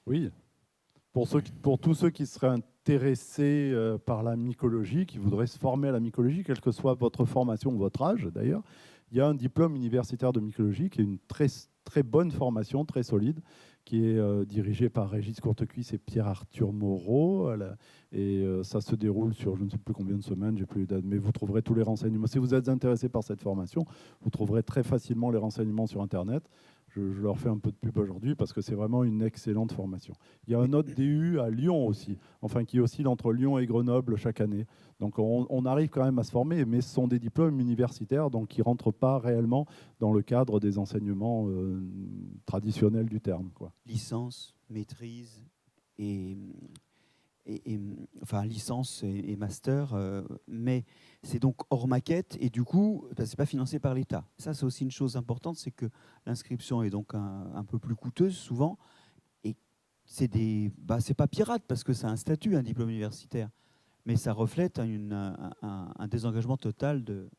Oui. Pour tous ceux qui seraient intéressés par la mycologie, qui voudraient se former à la mycologie, quelle que soit votre formation ou votre âge d'ailleurs, il y a un diplôme universitaire de mycologie qui est une très, très bonne formation, très solide, qui est dirigée par Régis Courtecuisse et Pierre-Arthur Moreau. Et ça se déroule sur je ne sais plus combien de semaines, j'ai plus les dates, mais vous trouverez tous les renseignements. Si vous êtes intéressé par cette formation, vous trouverez très facilement les renseignements sur Internet. Je leur fais un peu de pub aujourd'hui parce que c'est vraiment une excellente formation. Il y a un autre DU à Lyon aussi, qui oscille entre Lyon et Grenoble chaque année. Donc on arrive quand même à se former, mais ce sont des diplômes universitaires donc qui ne rentrent pas réellement dans le cadre des enseignements traditionnels du terme, quoi. Licence, maîtrise enfin licence et master, mais c'est donc hors maquette et du coup, c'est pas financé par l'État. Ça, c'est aussi une chose importante, c'est que l'inscription est donc un peu plus coûteuse souvent, et c'est pas pirate parce que c'est un statut, un diplôme universitaire, mais ça reflète un désengagement total de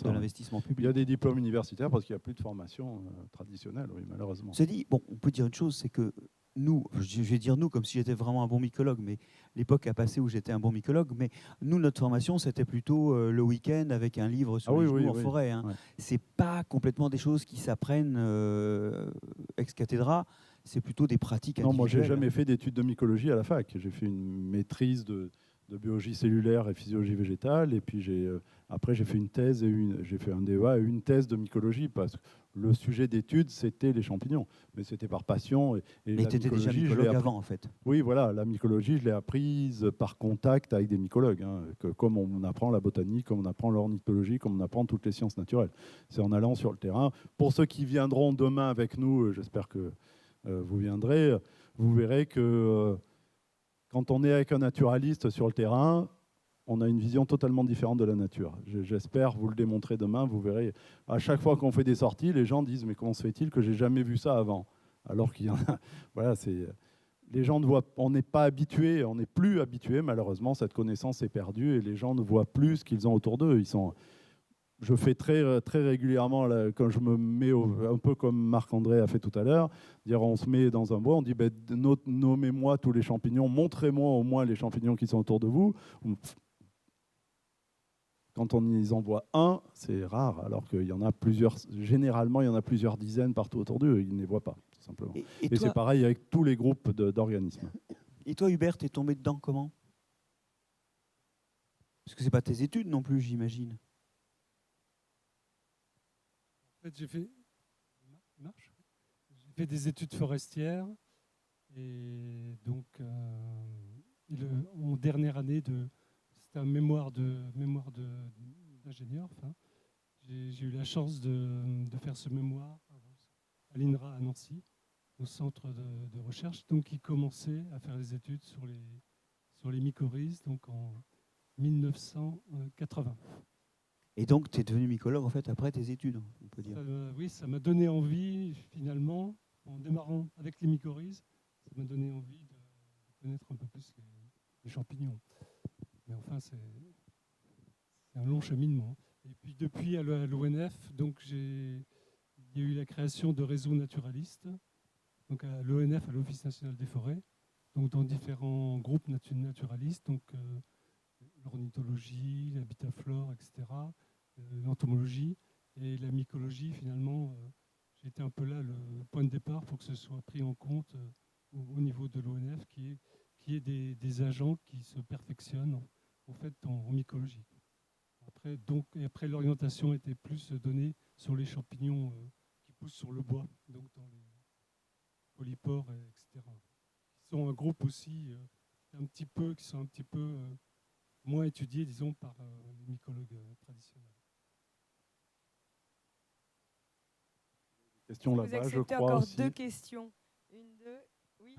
l'investissement public. Il y a des diplômes universitaires parce qu'il n'y a plus de formation traditionnelle, oui, malheureusement. C'est dit, bon, on peut dire une chose, c'est que nous, je vais dire nous comme si j'étais vraiment un bon mycologue, mais l'époque a passé où j'étais un bon mycologue, mais nous, notre formation, c'était plutôt le week-end avec un livre sur les genoux en forêt. Hein. Ouais. C'est pas complètement des choses qui s'apprennent ex cathedra, c'est plutôt des pratiques individuelles. Non, moi, j'ai jamais fait d'études de mycologie à la fac. J'ai fait une maîtrise de de biologie cellulaire et physiologie végétale. Et puis après, j'ai fait une thèse j'ai fait un DEA et une thèse de mycologie parce que le sujet d'étude, c'était les champignons. Mais c'était par passion. Et Mais tu étais déjà mycologue avant, en fait. Oui, voilà, la mycologie, je l'ai apprise par contact avec des mycologues. Comme on apprend la botanique, comme on apprend l'ornithologie, comme on apprend toutes les sciences naturelles. C'est en allant sur le terrain. Pour ceux qui viendront demain avec nous, j'espère que vous viendrez, vous verrez que quand on est avec un naturaliste sur le terrain, on a une vision totalement différente de la nature. J'espère vous le démontrer demain. Vous verrez, à chaque fois qu'on fait des sorties, les gens disent « mais comment se fait-il que j'ai jamais vu ça avant ?» Alors qu'il y en a... Voilà, les gens ne voient... On n'est pas habitué, on n'est plus habitué, malheureusement, cette connaissance est perdue et les gens ne voient plus ce qu'ils ont autour d'eux. Je fais très, très régulièrement, là, quand je me mets un peu comme Marc-André a fait tout à l'heure, on se met dans un bois, on dit nommez-moi tous les champignons, montrez-moi au moins les champignons qui sont autour de vous. Quand on y en voit un, c'est rare, alors qu'il y en a plusieurs. Généralement, il y en a plusieurs dizaines partout autour d'eux, ils ne les voient pas, tout simplement. Et c'est pareil avec tous les groupes d'organismes. Et toi, Hubert, t'es tombé dedans comment? Parce que c'est pas tes études non plus, j'imagine. En fait, j'ai fait des études forestières et donc en dernière année c'était un mémoire d'ingénieur. Enfin, j'ai eu la chance de faire ce mémoire à l'INRA à Nancy, au centre de recherche, donc qui commençait à faire des études sur les mycorhizes, donc en 1980. Et donc, tu es devenu mycologue en fait après tes études, on peut dire. Oui, ça m'a donné envie, finalement, en démarrant avec les mycorhizes, ça m'a donné envie de connaître un peu plus les champignons. Mais enfin, c'est un long cheminement. Et puis depuis à l'ONF, donc il y a eu la création de réseaux naturalistes, donc à l'ONF, à l'Office national des forêts, donc dans différents groupes naturalistes, donc l'ornithologie, l'habitat-flore, etc., l'entomologie et la mycologie. Finalement, j'ai été un peu là le point de départ pour que ce soit pris en compte au niveau de l'ONF, qui est des agents qui se perfectionnent en fait en mycologie. Après, l'orientation était plus donnée sur les champignons qui poussent sur le bois, donc dans les polypores, etc. Qui sont un groupe aussi qui sont un petit peu moins étudiés, disons, par les mycologues traditionnels. Question vous là-bas, je acceptez crois encore aussi. 2 questions. Une, deux, oui.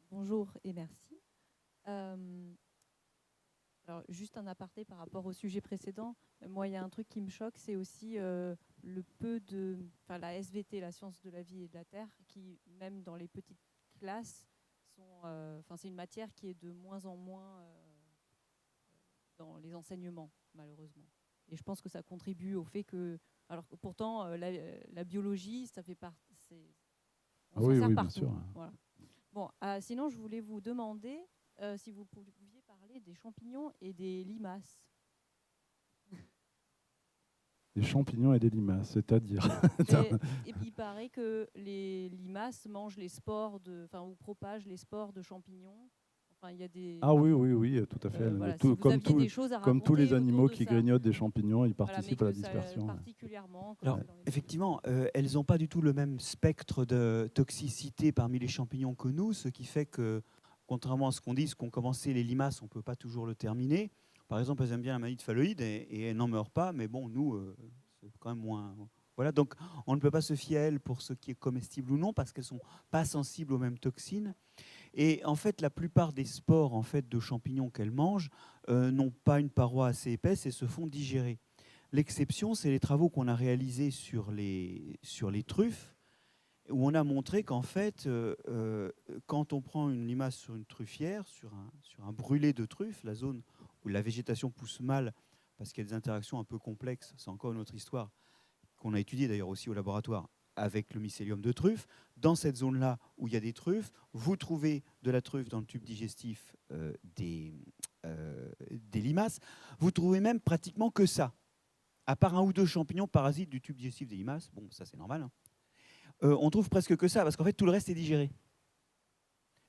Bonjour et merci. Alors, juste un aparté par rapport au sujet précédent. Moi, il y a un truc qui me choque, c'est aussi la SVT, la science de la vie et de la terre, qui, même dans les petites classes, c'est une matière qui est de moins en moins dans les enseignements, malheureusement. Et je pense que ça contribue au fait que, alors que pourtant, la biologie, ça fait partie. On s'en sert partout. Bien sûr. Voilà. Bon, sinon, je voulais vous demander si vous pouviez parler des champignons et des limaces. Des champignons et des limaces, c'est-à-dire et il paraît que les limaces mangent les spores ou propagent les spores de champignons. Enfin, il y a des... Ah oui, tout à fait. Voilà, comme tous les animaux qui grignotent des champignons, ils participent à la dispersion. Particulièrement. Alors, effectivement, elles n'ont pas du tout le même spectre de toxicité parmi les champignons que nous, ce qui fait que, contrairement à ce qu'on dit, ce qu'ont commencé les limaces, on ne peut pas toujours le terminer. Par exemple, elles aiment bien la manite phalloïde et elles n'en meurent pas, mais bon, nous, c'est quand même moins... Voilà, donc on ne peut pas se fier à elles pour ce qui est comestible ou non, parce qu'elles ne sont pas sensibles aux mêmes toxines. Et en fait, la plupart des spores en fait, de champignons qu'elles mangent n'ont pas une paroi assez épaisse et se font digérer. L'exception, c'est les travaux qu'on a réalisés sur les truffes, où on a montré qu'en fait, quand on prend une limace sur une truffière, sur un brûlé de truffes, la zone où la végétation pousse mal, parce qu'il y a des interactions un peu complexes, c'est encore une autre histoire, qu'on a étudiée d'ailleurs aussi au laboratoire, avec le mycélium de truffe. Dans cette zone-là où il y a des truffes, vous trouvez de la truffe dans le tube digestif des limaces. Vous trouvez même pratiquement que ça. À part 1 ou 2 champignons parasites du tube digestif des limaces, bon, ça c'est normal, hein. On trouve presque que ça, parce qu'en fait tout le reste est digéré.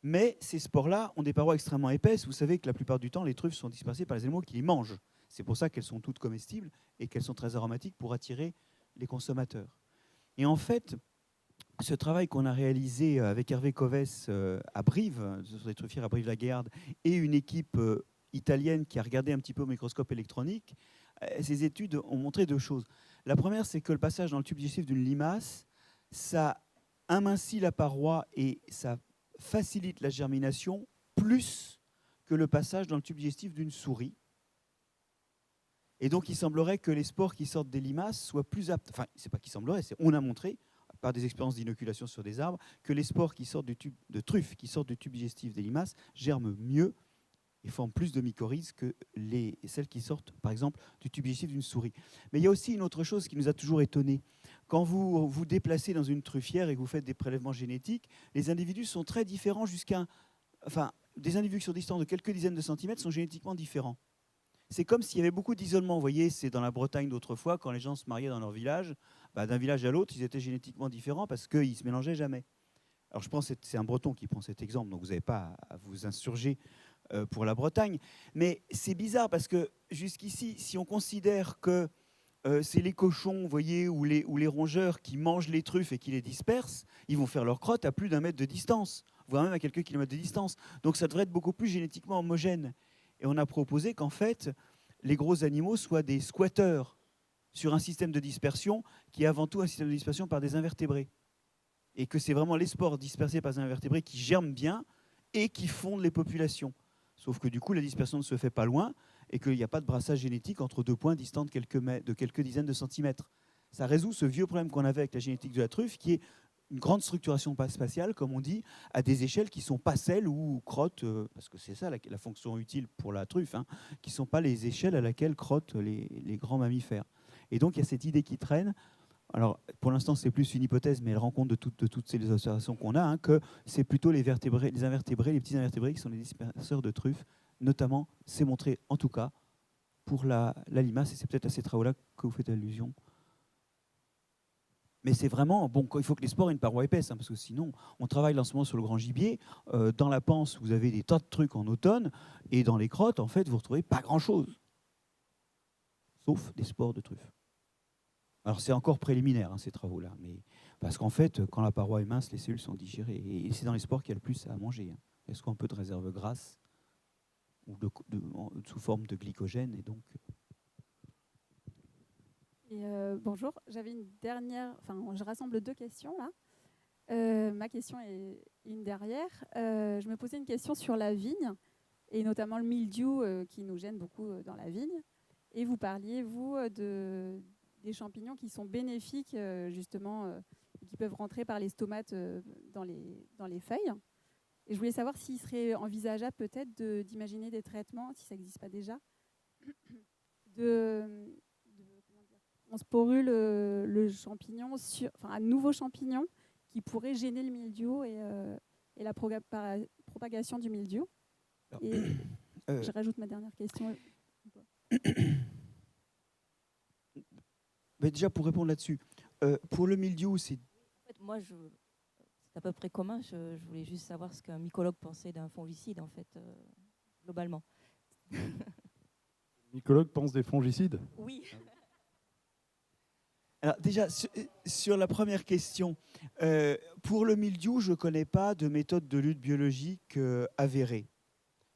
Mais ces spores-là ont des parois extrêmement épaisses. Vous savez que la plupart du temps, les truffes sont dispersées par les animaux qui les mangent. C'est pour ça qu'elles sont toutes comestibles et qu'elles sont très aromatiques pour attirer les consommateurs. Et en fait, ce travail qu'on a réalisé avec Hervé Covès à Brive, sur des truffières à Brive-la-Gaillarde, et une équipe italienne qui a regardé un petit peu au microscope électronique, ces études ont montré deux choses. La première, c'est que le passage dans le tube digestif d'une limace, ça amincit la paroi et ça facilite la germination plus que le passage dans le tube digestif d'une souris. Et donc, il semblerait que les spores qui sortent des limaces soient plus aptes. Enfin, c'est pas qu'il semblerait, c'est on a montré par des expériences d'inoculation sur des arbres que les spores qui sortent du tube de truffe, qui sortent du tube digestif des limaces, germent mieux et forment plus de mycorhizes que celles qui sortent, par exemple, du tube digestif d'une souris. Mais il y a aussi une autre chose qui nous a toujours étonnés. Quand vous vous déplacez dans une truffière et que vous faites des prélèvements génétiques, les individus sont très différents Enfin, des individus qui sont distants de quelques dizaines de centimètres sont génétiquement différents. C'est comme s'il y avait beaucoup d'isolement. Vous voyez, c'est dans la Bretagne d'autrefois, quand les gens se mariaient dans leur village, d'un village à l'autre, ils étaient génétiquement différents parce qu'ils ne se mélangeaient jamais. Alors je pense que c'est un Breton qui prend cet exemple, donc vous n'avez pas à vous insurger pour la Bretagne. Mais c'est bizarre parce que jusqu'ici, si on considère que c'est les cochons, vous voyez, ou les rongeurs qui mangent les truffes et qui les dispersent, ils vont faire leur crotte à plus d'1 mètre de distance, voire même à quelques kilomètres de distance. Donc ça devrait être beaucoup plus génétiquement homogène. Et on a proposé qu'en fait, les gros animaux soient des squatteurs sur un système de dispersion qui est avant tout un système de dispersion par des invertébrés. Et que c'est vraiment les spores dispersés par des invertébrés qui germent bien et qui fondent les populations. Sauf que du coup, la dispersion ne se fait pas loin et qu'il n'y a pas de brassage génétique entre deux points distants de quelques dizaines de centimètres. Ça résout ce vieux problème qu'on avait avec la génétique de la truffe, qui est une grande structuration spatiale, comme on dit, à des échelles qui ne sont pas celles où crottent, parce que c'est ça la fonction utile pour la truffe, qui ne sont pas les échelles à laquelle crottent les grands mammifères. Et donc il y a cette idée qui traîne. Alors pour l'instant c'est plus une hypothèse, mais elle rend compte de toutes ces observations qu'on a, que c'est plutôt les invertébrés, les petits invertébrés qui sont les disperseurs de truffes, notamment, c'est montré en tout cas pour la limace, et c'est peut-être à ces travaux-là que vous faites allusion. Mais c'est vraiment, bon, il faut que les spores aient une paroi épaisse, parce que sinon, on travaille en ce moment sur le grand gibier. Dans la panse, vous avez des tas de trucs en automne, et dans les crottes, en fait, vous ne retrouvez pas grand-chose, sauf des spores de truffes. Alors, c'est encore préliminaire, ces travaux-là, mais parce qu'en fait, quand la paroi est mince, les cellules sont digérées, et c'est dans les spores qu'il y a le plus à manger. Il y a souvent un peu de réserve grasse, ou sous forme de glycogène, et donc... Et bonjour, j'avais une dernière, je rassemble 2 questions là. Ma question est une derrière. Je me posais une question sur la vigne et notamment le mildiou qui nous gêne beaucoup dans la vigne. Et vous parliez, vous, des champignons qui sont bénéfiques justement, qui peuvent rentrer par les stomates dans les feuilles. Et je voulais savoir s'il serait envisageable peut-être d'imaginer des traitements, si ça n'existe pas déjà, on sporule le champignon, un nouveau champignon qui pourrait gêner le mildiou et la propagation du mildiou. Et je rajoute ma dernière question. Mais déjà, pour répondre là-dessus, pour le mildiou, c'est... En fait, moi, c'est à peu près commun. Je voulais juste savoir ce qu'un mycologue pensait d'un fongicide, en fait, globalement. Le mycologue pense des fongicides ? Oui. Alors déjà, sur la première question, pour le mildiou, je ne connais pas de méthode de lutte biologique avérée.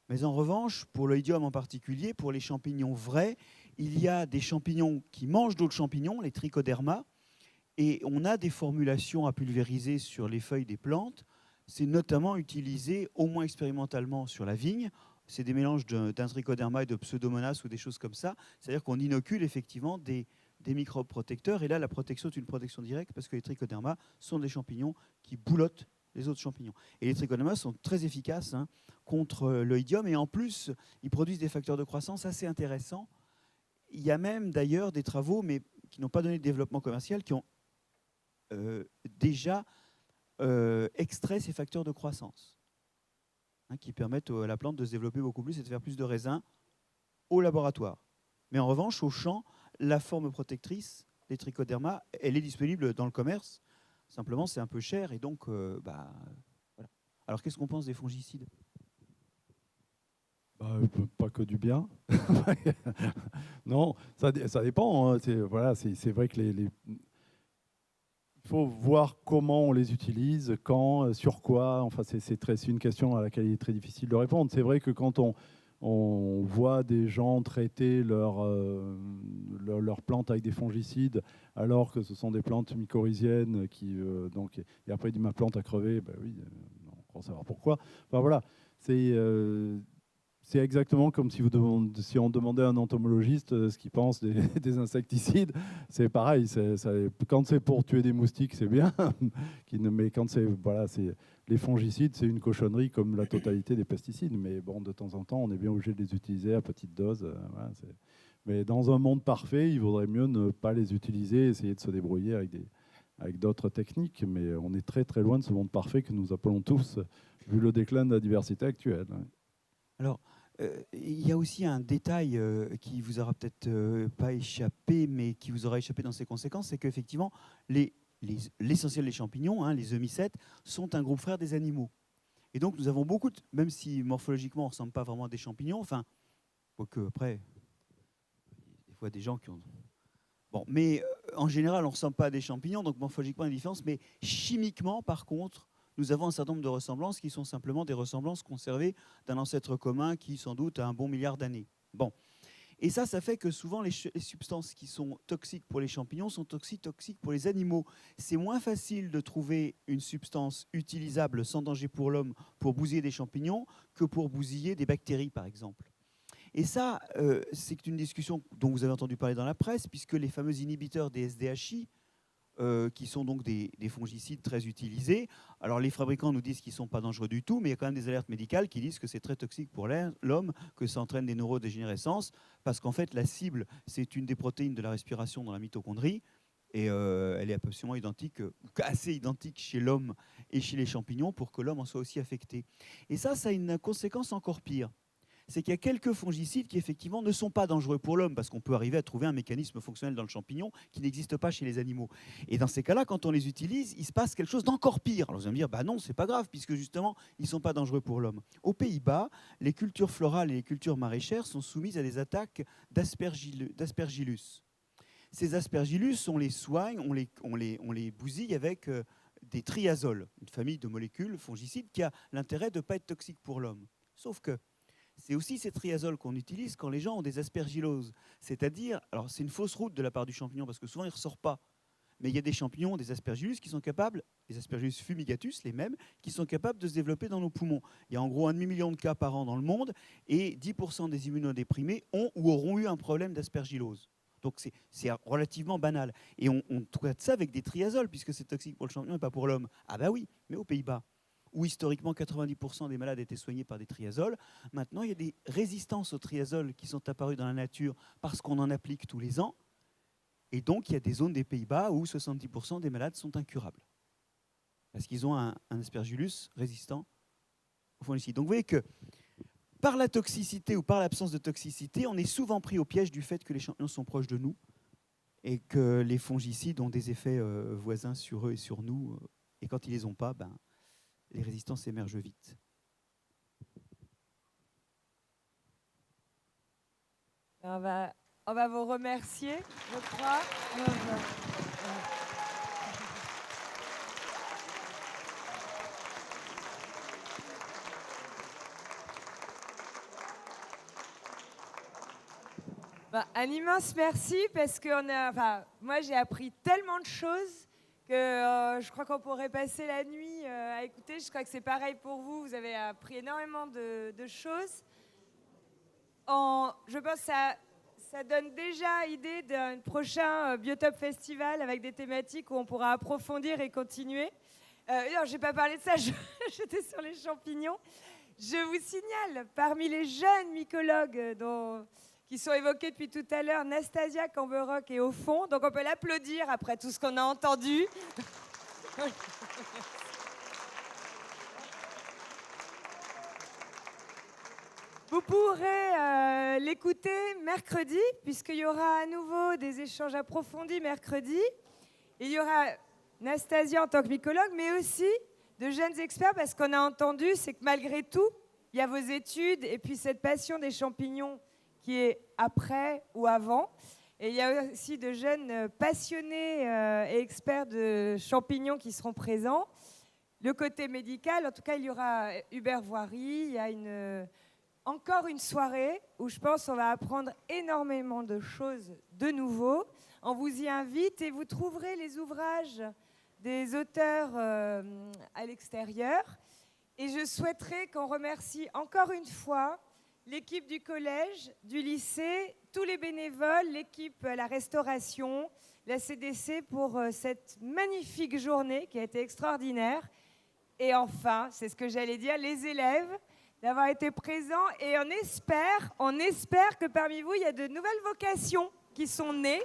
Mais en revanche, pour l'oïdium en particulier, pour les champignons vrais, il y a des champignons qui mangent d'autres champignons, les trichoderma, et on a des formulations à pulvériser sur les feuilles des plantes. C'est notamment utilisé, au moins expérimentalement, sur la vigne. C'est des mélanges d'un trichoderma et de pseudomonas ou des choses comme ça. C'est-à-dire qu'on inocule effectivement des microbes protecteurs. Et là, la protection est une protection directe parce que les trichoderma sont des champignons qui boulottent les autres champignons. Et les trichoderma sont très efficaces contre l'oïdium. Et en plus, ils produisent des facteurs de croissance assez intéressants. Il y a même d'ailleurs des travaux, mais qui n'ont pas donné de développement commercial, qui ont déjà extrait ces facteurs de croissance, qui permettent à la plante de se développer beaucoup plus et de faire plus de raisins au laboratoire. Mais en revanche, au champ, la forme protectrice des trichoderma, elle est disponible dans le commerce. Simplement, c'est un peu cher et donc, voilà. Alors qu'est-ce qu'on pense des fongicides ? Pas que du bien. Non, ça dépend. Hein. C'est vrai que il faut voir comment on les utilise, quand, sur quoi. Enfin, c'est une question à laquelle il est très difficile de répondre. C'est vrai que quand on voit des gens traiter leurs plantes avec des fongicides, alors que ce sont des plantes mycorhiziennes et après il dit ma plante a crevé, ben oui, on croit savoir pourquoi. Enfin voilà, c'est exactement comme si on demandait à un entomologiste ce qu'il pense des insecticides. C'est pareil, quand c'est pour tuer des moustiques, c'est bien, mais quand les fongicides, c'est une cochonnerie comme la totalité des pesticides. Mais bon, de temps en temps, on est bien obligé de les utiliser à petite dose. Mais dans un monde parfait, il vaudrait mieux ne pas les utiliser, essayer de se débrouiller avec d'autres techniques. Mais on est très très loin de ce monde parfait que nous appelons tous, vu le déclin de la diversité actuelle. Alors, il y a aussi un détail qui vous aura peut-être pas échappé, mais qui vous aura échappé dans ses conséquences, c'est qu'effectivement, l'essentiel des champignons, hein, les eumycètes, sont un groupe frère des animaux. Et donc, nous avons beaucoup, même si morphologiquement, on ne ressemble pas vraiment à des champignons, enfin, quoique après, des fois, des gens qui ont... Bon, mais en général, on ne ressemble pas à des champignons, donc morphologiquement, il y a une différence, mais chimiquement, par contre, nous avons un certain nombre de ressemblances qui sont simplement des ressemblances conservées d'un ancêtre commun qui, sans doute, a un bon milliard d'années. Bon. Et ça fait que souvent, les substances qui sont toxiques pour les champignons sont aussi toxiques pour les animaux. C'est moins facile de trouver une substance utilisable sans danger pour l'homme pour bousiller des champignons que pour bousiller des bactéries, par exemple. Et ça, c'est une discussion dont vous avez entendu parler dans la presse, puisque les fameux inhibiteurs des SDHI, qui sont donc des fongicides très utilisés. Alors les fabricants nous disent qu'ils ne sont pas dangereux du tout, mais il y a quand même des alertes médicales qui disent que c'est très toxique pour l'homme, que ça entraîne des neurodégénérescences, parce qu'en fait la cible, c'est une des protéines de la respiration dans la mitochondrie, et elle est absolument identique, assez identique chez l'homme et chez les champignons, pour que l'homme en soit aussi affecté. Et ça a une conséquence encore pire. C'est qu'il y a quelques fongicides qui effectivement ne sont pas dangereux pour l'homme, parce qu'on peut arriver à trouver un mécanisme fonctionnel dans le champignon qui n'existe pas chez les animaux. Et dans ces cas-là, quand on les utilise, il se passe quelque chose d'encore pire. Alors vous allez me dire, bah non, c'est pas grave, puisque justement, ils ne sont pas dangereux pour l'homme. Aux Pays-Bas, les cultures florales et les cultures maraîchères sont soumises à des attaques d'aspergillus. Ces aspergillus, on les soigne, on les bousille avec des triazoles, une famille de molécules fongicides qui a l'intérêt de ne pas être toxique pour l'homme. Sauf que c'est aussi ces triazoles qu'on utilise quand les gens ont des aspergilloses. C'est-à-dire, alors c'est une fausse route de la part du champignon, parce que souvent il ne ressort pas. Mais il y a des champignons, des aspergillus qui sont capables, les aspergillus fumigatus, les mêmes, qui sont capables de se développer dans nos poumons. Il y a en gros 1,5 million de cas par an dans le monde, et 10% des immunodéprimés ont ou auront eu un problème d'aspergillose. Donc c'est relativement banal. Et on traite ça avec des triazoles, puisque c'est toxique pour le champignon et pas pour l'homme. Ah bah oui, mais aux Pays-Bas, où historiquement 90% des malades étaient soignés par des triazoles. Maintenant, il y a des résistances aux triazoles qui sont apparues dans la nature parce qu'on en applique tous les ans. Et donc, il y a des zones des Pays-Bas où 70% des malades sont incurables. Parce qu'ils ont un aspergillus résistant aux fongicides. Donc, vous voyez que par la toxicité ou par l'absence de toxicité, on est souvent pris au piège du fait que les champignons sont proches de nous et que les fongicides ont des effets voisins sur eux et sur nous. Et quand ils ne les ont pas, les résistances émergent vite. On va vous remercier, je crois. Un immense merci, parce que moi j'ai appris tellement de choses que je crois qu'on pourrait passer la nuit à écouter. Je crois que c'est pareil pour vous. Vous avez appris énormément de choses. Je pense que ça donne déjà idée d'un prochain Biotop Festival avec des thématiques où on pourra approfondir et continuer. Non, je n'ai pas parlé de ça, j'étais sur les champignons. Je vous signale, parmi les jeunes mycologues qui sont évoqués depuis tout à l'heure, Nastasia Camberoc est au fond, donc on peut l'applaudir après tout ce qu'on a entendu. Vous pourrez l'écouter mercredi, puisqu'il y aura à nouveau des échanges approfondis mercredi. Et il y aura Nastasia en tant que mycologue, mais aussi de jeunes experts, parce qu'on a entendu, c'est que malgré tout, il y a vos études et puis cette passion des champignons qui est après ou avant. Et il y a aussi de jeunes passionnés et experts de champignons qui seront présents. Le côté médical, en tout cas, il y aura Hubert Voiry. Il y a encore une soirée où je pense qu'on va apprendre énormément de choses de nouveau. On vous y invite et vous trouverez les ouvrages des auteurs à l'extérieur. Et je souhaiterais qu'on remercie encore une fois l'équipe du collège, du lycée, tous les bénévoles, l'équipe à la restauration, la CDC pour cette magnifique journée qui a été extraordinaire. Et enfin, c'est ce que j'allais dire, les élèves d'avoir été présents. Et on espère que parmi vous, il y a de nouvelles vocations qui sont nées.